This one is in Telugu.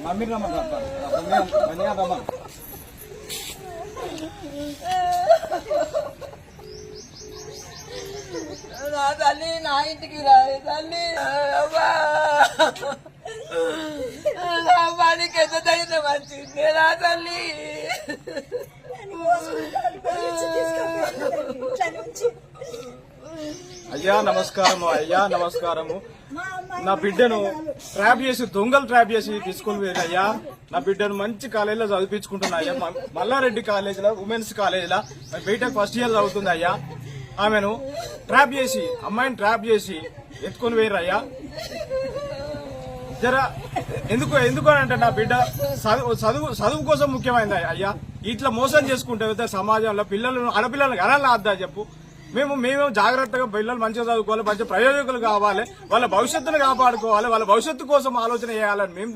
మమ్మీ నా తల్లి నా ఇంటికి రాదు తల్లి వాడికి ఎంత తగిన మంచిది నా తల్లి. అయ్యా నమస్కారము, అయ్యా నమస్కారము. నా బిడ్డను ట్రాప్ చేసి దొంగలు ట్రాప్ చేసి తీసుకొని పోయి అయ్యా. నా బిడ్డను మంచి కాలేజీలో చదివించుకుంటున్నా అయ్యా. మల్లారెడ్డి కాలేజీలో ఉమెన్స్ కాలేజీలో బీటెక్ ఫస్ట్ ఇయర్ చదువుతుంది అయ్యా. ఆమెను ట్రాప్ చేసి అమ్మాయిని ట్రాప్ చేసి ఎత్తుకొని పోయారు అయ్యా. జరా ఎందుకు అంటే నా బిడ్డ చదువు కోసం ముఖ్యమైనది అయ్యా. ఇట్లా మోసం చేసుకుంటే సమాజంలో ఆడపిల్లలను అనాలా అద్దా చెప్పు. మేము జాగ్రత్తగా పిల్లలు మంచిగా చదువుకోవాలి, మంచి ప్రయోజకులు కావాలి, వాళ్ళ భవిష్యత్తును కాపాడుకోవాలి, వాళ్ళ భవిష్యత్తు కోసం ఆలోచన చేయాలని మేము